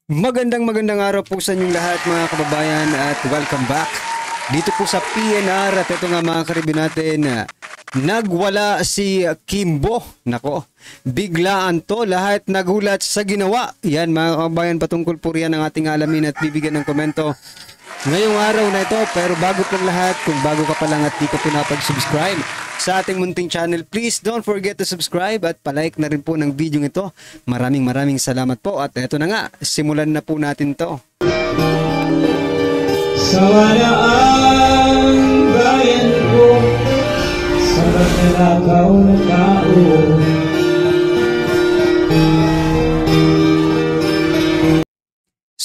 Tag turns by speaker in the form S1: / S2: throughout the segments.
S1: Magandang araw po sa inyong lahat mga kababayan at welcome back dito po sa PNR. At ito nga mga karibin natin, nagwala si Kimbo. Nako, biglaan to, lahat nagulat sa ginawa. Yan mga kababayan, patungkol po riyan ang ating alamin at bibigyan ng komento ngayong araw na ito. Pero bago pong lahat, kung bago ka pa lang at di ka po napag-subscribe sa ating munting channel, please don't forget to subscribe at palike na rin po ng video ito. Maraming salamat po. At eto na nga, simulan na po natin to.
S2: Sawana ang bayan ko sa paglalakaw na tao.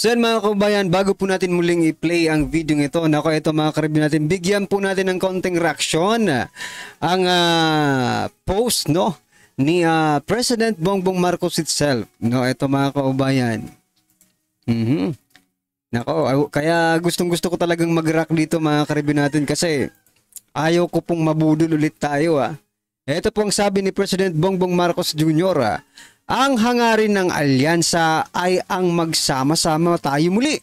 S1: So yan mga kababayan, bago po natin muling i-play ang video ito, nako ito mga karibin natin, bigyan po natin ng konting reaksyon ang post no ni President Bongbong Marcos itself. No, ito mga kababayan. Nako, kaya gustong-gusto ko talagang mag-react dito mga karibin natin kasi ayaw ko pong mabudol ulit tayo . Ito pong sabi ni President Bongbong Marcos Jr. Ang hangarin ng alyansa ay ang magsama-sama tayo muli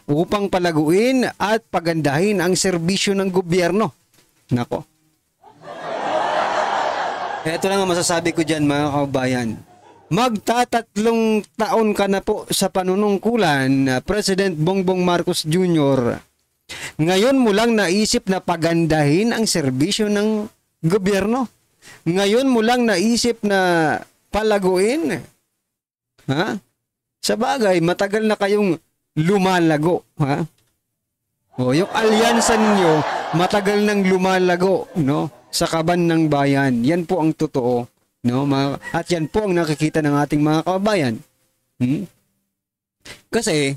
S1: upang palaguin at pagandahin ang serbisyo ng gobyerno. Nako. Ito lang ang masasabi ko dyan mga kababayan. Magtatatlong taon ka na po sa panunungkulan, President Bongbong Marcos Jr. Ngayon mo lang naisip na pagandahin ang serbisyo ng gobyerno. Ngayon mo lang naisip na palaguin. Sa bagay, matagal na kayong lumalago. Yung alyansa ninyo, matagal nang lumalago, no? Sa kaban ng bayan. Yan po ang totoo. No? At yan po ang nakikita ng ating mga kababayan. Kasi,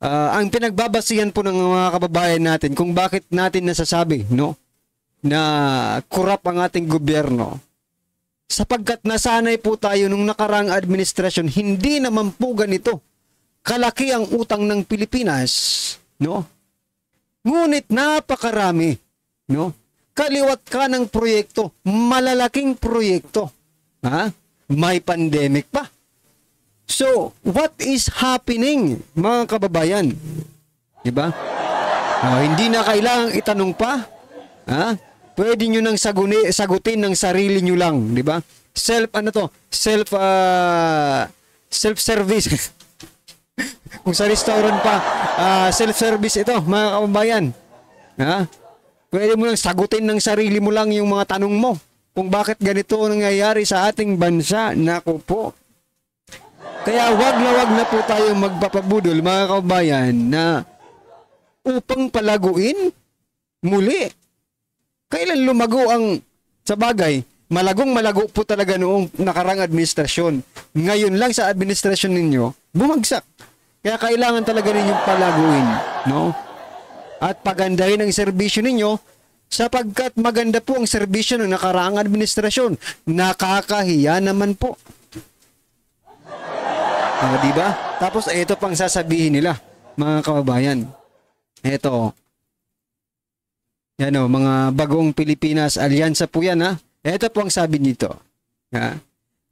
S1: ang pinagbabasihan po ng mga kababayan natin kung bakit natin nasasabi, no, na korap ang ating gobyerno, sapagkat nasanay po tayo nung nakarang administrasyon, hindi naman po ganito kalaki ang utang ng Pilipinas, no? Ngunit napakarami, no? Kaliwat ka ng proyekto, malalaking proyekto. May pandemic pa. So, what is happening, mga kababayan? Diba? Hindi na kailangang itanong pa. Pwede nyo nang sagutin ng sarili nyo lang, di ba? Self-service. Kung sa restaurant pa, self-service ito, mga kababayan. Pwede mo nang sagutin ng sarili mo lang yung mga tanong mo. Kung bakit ganito nangyayari sa ating bansa, naku po. Kaya wag na po tayo magpapabudol, mga kababayan, na upang palaguin muli. Kailan lumago ang, sa bagay, malago po talaga noong nakarang administrasyon. Ngayon lang sa administrasyon ninyo, bumagsak. Kaya kailangan talaga ninyong palaguin, no? At pagandahin ang serbisyo ninyo sapagkat maganda po ang serbisyo ng nakaraang administrasyon. Nakakahiya naman po. Diba? Tapos ito pang sasabihin nila, mga kababayan. Ito, yan mga bagong Pilipinas, alyansa po yan . Ito po ang sabi nito.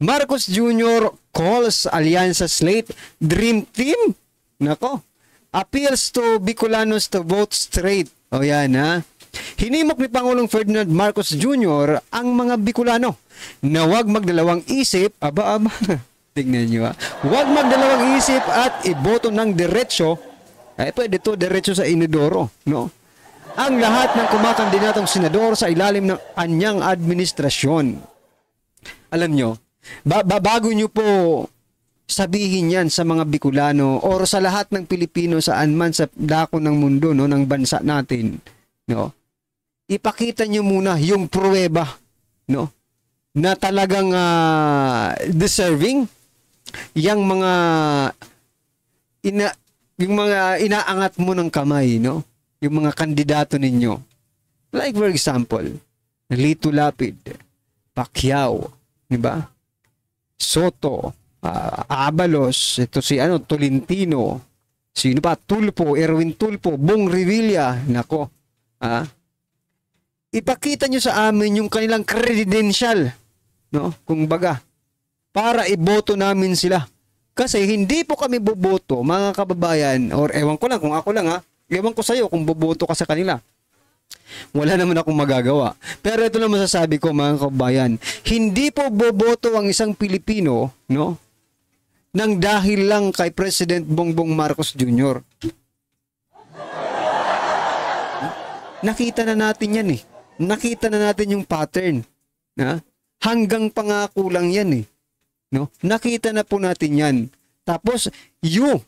S1: Marcos Jr. calls alyansa slate dream team. Nako. Appeals to Bicolanos to vote straight. O yan . Hinimok ni Pangulong Ferdinand Marcos Jr. ang mga Bicolano na huwag magdalawang isip, tignan nyo huwag magdalawang isip at iboto ng diretsyo. Pwede to diretsyo sa inidoro, no? Ang lahat ng kumakandidatong senador sa ilalim ng anyang administrasyon. Alam nyo, bago nyo po sabihin yan sa mga Bicolano o sa lahat ng Pilipino saan man sa dako ng mundo, no, ng bansa natin, no, ipakita nyo muna yung pruweba, no, na talagang deserving yung mga inaangat mo ng kamay, no? Yung mga kandidato ninyo. Like for example, Lito Lapid, Pacquiao, di ba? Soto, Abalos, ito si Tolentino, sino pa? Tulfo, Erwin Tulfo, Bong Revilla, nako. Ipakita nyo sa amin yung kanilang credential, no? Kung baga, para iboto namin sila Kasi hindi po kami boboto, mga kababayan, or ewan ko lang kung ako lang ewan ko sa'yo kung boboto ka sa kanila. Wala naman akong magagawa. Pero ito lang masasabi ko, mga kababayan, hindi po boboto ang isang Pilipino, no, nang dahil lang kay President Bongbong Marcos Jr. Nakita na natin yan eh. Nakita na natin yung pattern. Hanggang pangako lang yan eh. No? Nakita na po natin yan. Tapos, you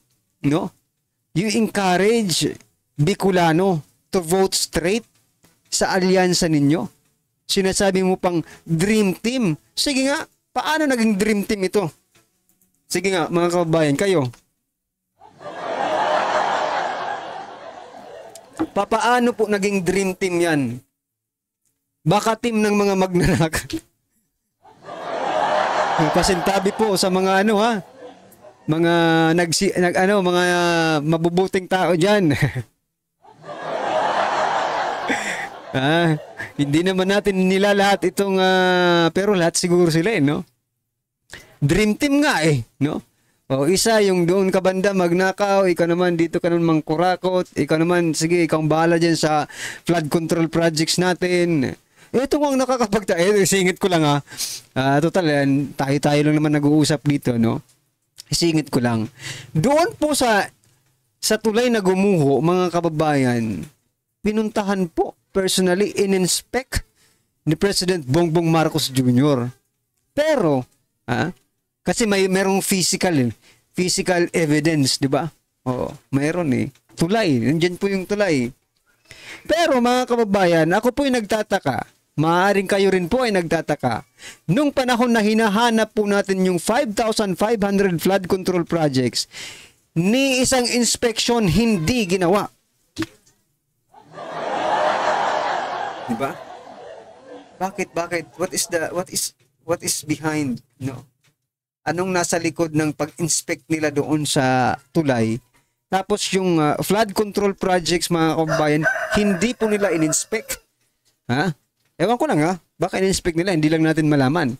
S1: encourage Bicolano to vote straight sa alyansa ninyo. Sinasabi mo pang dream team. Sige nga, paano naging dream team ito? Sige nga, mga kababayan, kayo. Papaano po naging dream team yan? Baka team ng mga magnanakaw. Pasintabi po sa mga mga mga mabubuting tao diyan. Hindi naman natin nila lahat itong pero lahat siguro sila no. Dream team nga no. O isa yung doon ka banda magnakaw, ikaw naman dito ka naman mangkurakot, ikaw naman sige ikaw ang bahala diyan sa flood control projects natin. Ito ang singit ko lang total tayo lang naman nag-uusap dito no. Singit ko lang. Doon po sa tulay na gumuho, mga kababayan, pinuntahan po personally in-inspect ni President Bongbong Marcos Jr. Pero kasi merong physical evidence, di ba? Oo, mayroon tulay, nandiyan po yung tulay. Pero mga kababayan, ako po yung nagtataka. Maaaring kayo rin po ay nagtataka. Nung panahon na hinahanap po natin yung 5,500 flood control projects, ni isang inspection hindi ginawa. Diba? Bakit? What is behind? No? Anong nasa likod ng pag-inspect nila doon sa tulay? Tapos yung flood control projects, mga kababayan, hindi po nila in-inspect. Ewan ko lang baka in-inspect nila, hindi lang natin malaman.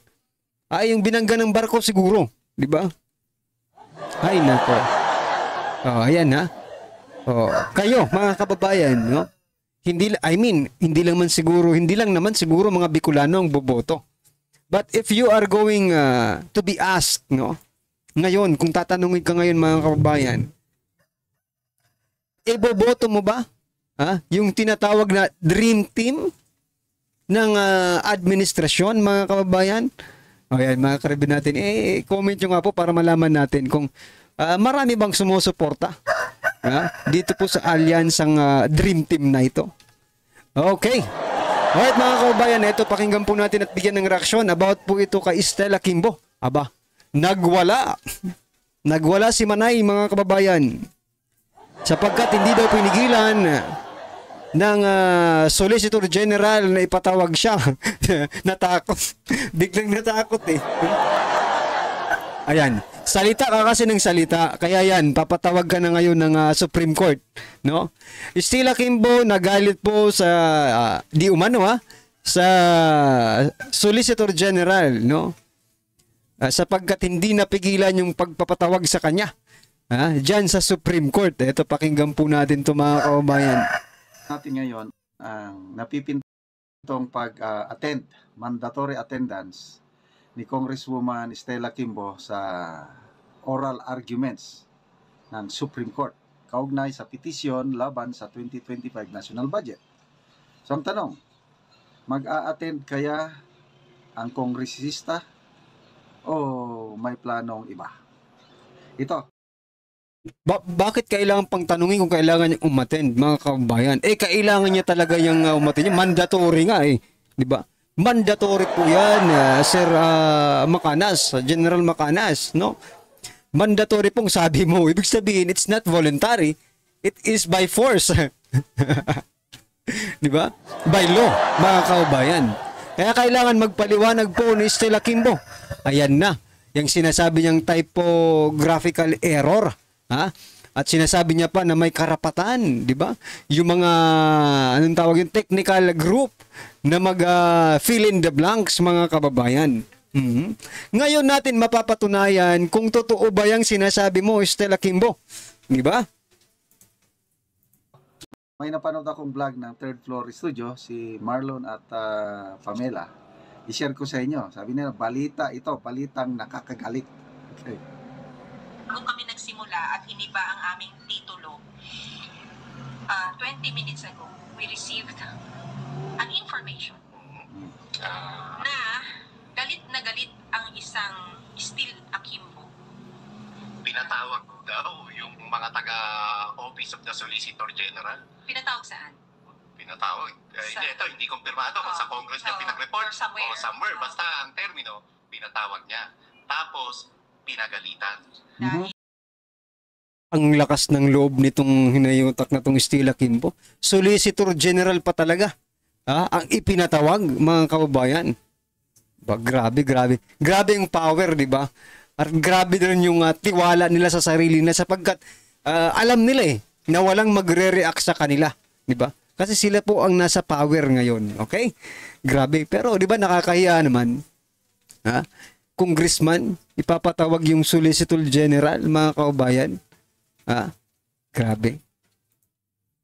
S1: Yung binangga ng barko siguro, di ba? Ay nako. Ayan kayo mga kababayan, no? Hindi lang naman siguro mga Bicolano ang boboto. But if you are going to be asked, no? Ngayon, kung tatanungin ka ngayon mga kababayan, iboboto mo ba? Yung tinatawag na dream team ng administrasyon, mga kababayan? Ayan, mga karibin natin, comment nyo nga po para malaman natin kung marami bang sumusuporta dito po sa alyansang dream team na ito. Okay. Alright mga kababayan, ito pakinggan po natin at bigyan ng reaksyon about po ito kay Stella Kimbo. Nagwala. Nagwala si Manay, mga kababayan. Sapagkat hindi daw pinigilan ng Solicitor General na ipatawag siya. Natakot. Biglang natakot Ayan. Salita ka kasi ng salita. Kaya yan, papatawag ka na ngayon ng Supreme Court. No? Stella Kimbo nagalit po sa, sa Solicitor General. No? Sapagkat hindi napigilan yung pagpapatawag sa kanya. Diyan sa Supreme Court. Ito, pakinggan po natin ito mga kababayan.
S3: Natin ngayon ang napipintong pag-attend, mandatory attendance ni Congresswoman Stella Kimbo sa oral arguments ng Supreme Court kaugnay sa petisyon laban sa 2025 national budget. So ang tanong, mag-a-attend kaya ang kongresista o may planong iba? Ito.
S1: Bakit kailangan pang tanungin kung kailangan niya umattend, mga kababayan? Kailangan niya talaga yung umattend. Mandatory nga di ba? Mandatory po yan, Sir Macanas, General Macanas, no? Mandatory pong sabi mo. Ibig sabihin, it's not voluntary. It is by force. Di ba? By law, mga kababayan. Kaya kailangan magpaliwanag po ni Stella Kimbo. Ayan na, yung sinasabi niyang typographical error. At sinasabi niya pa na may karapatan, di ba? Yung mga, technical group na mag fill in the blanks, mga kababayan. Mhm. Ngayon natin mapapatunayan kung totoo ba yung sinasabi mo, Stella Kimbo. Di ba?
S3: May napanood akong vlog ng Third Floor Studio, si Marlon at Pamela. I-share ko sa inyo. Sabi nila, balita ito, balitang nakakagalit. Okay.
S4: Bago kami nagsimula at iniba ang aming titulo, 20 minutes ago, we received an information na galit ang isang Steel Akimbo.
S5: Pinatawag daw yung mga taga-Office of the Solicitor General.
S4: Pinatawag saan?
S5: Pinatawag. Hindi kumpirmado kung sa Congress niya pinag-report
S4: or somewhere.
S5: Basta ang termino, pinatawag niya. Tapos, pinagalitan.
S4: Dahil
S1: Ang lakas ng loob nitong hinayutak na tong Steel Akimbo. Solicitor General pa talaga. Ang ipinatawag, mga kababayan. Grabe. Grabe yung power, di ba? At grabe din yung tiwala nila sa sarili na sapagkat alam nila na walang magre-react sa kanila, di ba? Kasi sila po ang nasa power ngayon, okay? Grabe, pero di ba nakakahiya naman? Congressman, ipapatawag yung Solicitor General, mga kababayan. Grabe.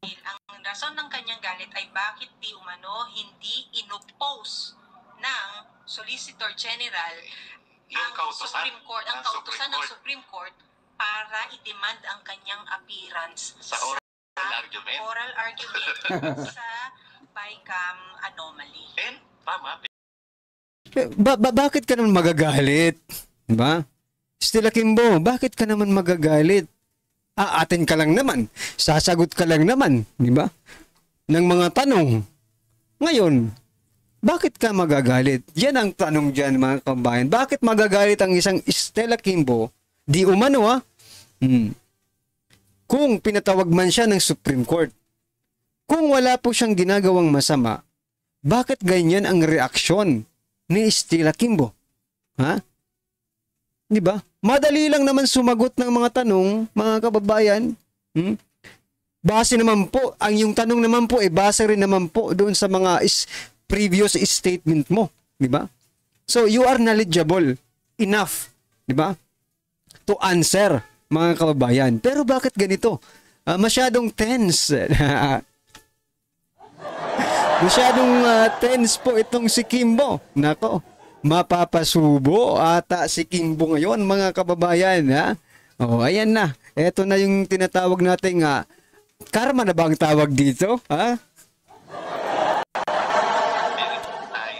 S4: ang rason ng kanyang galit ay bakit di umano hindi inopose ng Solicitor General
S5: Yung kautusan
S4: ang kautusan ng Supreme Court para i-demand ang kanyang appearance
S5: sa oral argument.
S4: sa BICAM anomaly.
S5: Tama.
S1: Bakit ka naman magagalit? Diba? Stella Kimbo, bakit ka naman magagalit? Aatin ka lang naman. Sasagot ka lang naman. Diba? Ng mga tanong. Ngayon, bakit ka magagalit? Yan ang tanong dyan, mga kabayan. Bakit magagalit ang isang Stella Kimbo? Di umano, Kung pinatawag man siya ng Supreme Court. Kung wala po siyang ginagawang masama, bakit ganyan ang reaksyon ni Stella Kimbo? Di ba? Madali lang naman sumagot ng mga tanong, mga kababayan. Base naman po, yung tanong naman po, base rin naman po doon sa mga previous statement mo. Di ba? So, you are knowledgeable enough, di ba? To answer, mga kababayan. Pero bakit ganito? Masyadong tense. Masyadong tense po itong si Kimbo. Nako, mapapasubo ata si Kimbo ngayon, mga kababayan. Ayan na. Ito na yung tinatawag nating karma na ba ang tawag dito?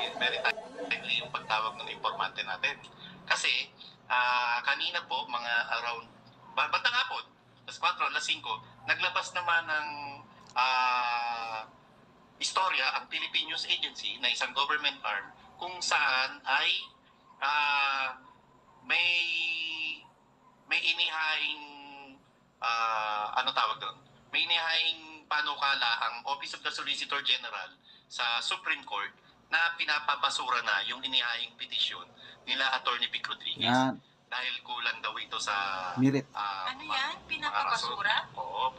S5: Very timely yung pagtawag ng informante natin. Kasi, kanina po, mga around, bandang hapon, alas 4, alas 5, naglabas naman ng istorya ang Philippine News Agency na isang government arm kung saan ay may inihaing may inihaing panukala ang Office of the Solicitor General sa Supreme Court na pinapabasura na yung inihaing petisyon nila Attorney Vic Rodriguez.
S3: Yan.
S5: Dahil kulang daw ito sa
S3: Merit.
S4: Ano yan? Pinapabasura?
S5: Oo,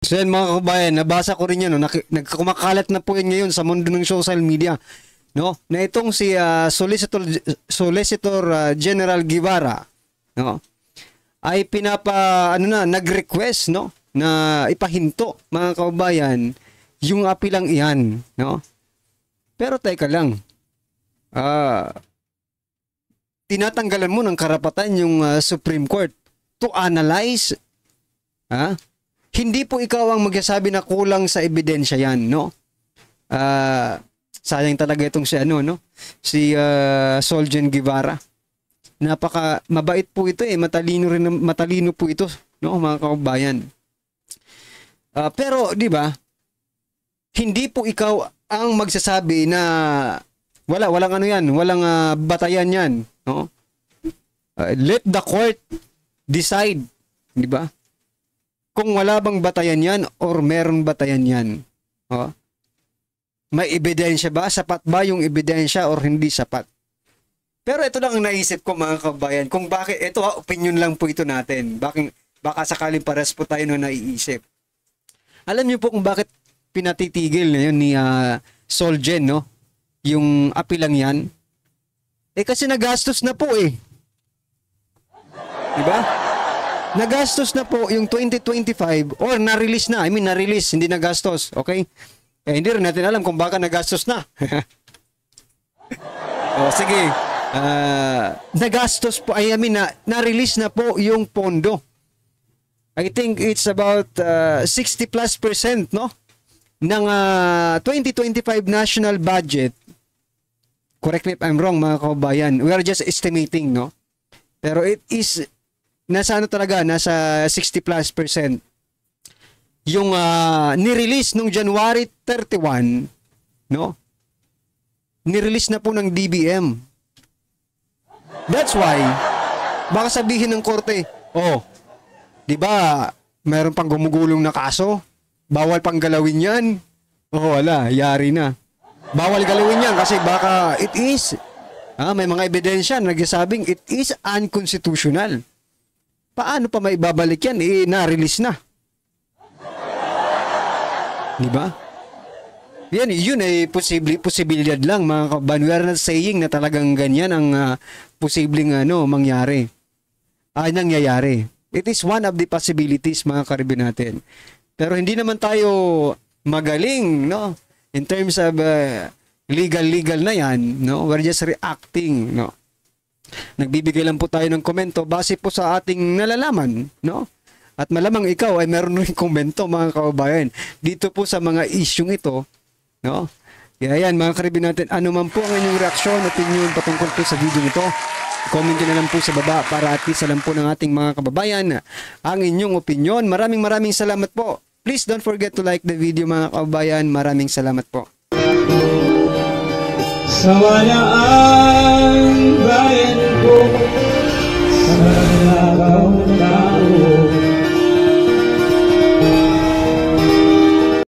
S1: So yan, mga kababayan, nabasa ko rin yan. Nagkumakalat na po yan ngayon sa mundo ng social media. No? Na itong si Solicitor General Guevara, no? Ay nag-request, no? Na ipahinto, mga kababayan, yung apilang iyan, no? Pero teka lang. Tinatanggalan mo ng karapatan yung Supreme Court to analyze. Hindi po ikaw ang magsasabi na kulang sa ebidensya yan, no? Sayang talaga itong si Solgen Guevara. Napaka mabait po ito, matalino po ito, no, mga kababayan. Pero di ba? Hindi po ikaw ang magsasabi na walang batayan yan, no? Let the court decide, di ba? Kung wala bang batayan yan or meron batayan yan. May ebidensya ba? Sapat ba yung ebidensya or hindi sapat? Pero ito lang ang naisip ko, mga kababayan, kung bakit, ito opinion lang po ito natin. Baka sakaling pares po tayo na naiisip. Alam niyo po kung bakit pinatitigil na yun ni Solgen, no? Yung apilang yan. Kasi nagastos na po eh. Diba? Nagastos na po yung 2025 or na-release na. I mean, na-release, hindi nagastos. Okay? Hindi rin natin alam kung baka nagastos na. Sige. Nagastos po, I mean, na-release na po yung pondo. I think it's about 60+%, no? Ng 2025 national budget. Correct me if I'm wrong, mga kababayan. We are just estimating, no? Pero it is nasa ano talaga, nasa 60+%. Yung nirelease nung January 31, no? Nirelease na po ng DBM. That's why, baka sabihin ng korte, di ba, mayroon pang gumugulong na kaso? Bawal pang galawin yan? Wala, yari na. Bawal galawin yan kasi baka it is, may mga ebidensya na nagsasabing it is unconstitutional. Paano pa maibabalik yan? Na-release na. Di ba? Yun ay posibilidad lang, mga kababayan. We are not saying na talagang ganyan ang posibleng mangyari. Nangyayari. It is one of the possibilities, mga karibin natin. Pero hindi naman tayo magaling, no? In terms of legal na yan, no? We're just reacting, no? Nagbibigay lang po tayo ng komento base po sa ating nalalaman, no? At malamang ikaw ay meron rin komento, mga kababayan, dito po sa mga isyung ito, no? Kaya yan, mga karibin natin, ano man po ang inyong reaksyon, opinion patungkol po sa video nito, comment nyo na lang po sa baba para at least alam po ng ating mga kababayan ang inyong opinion. Maraming salamat po. Please don't forget to like the video, mga kababayan. Maraming salamat po.
S2: Sawalaan bayan ko sa malalakaw na tao.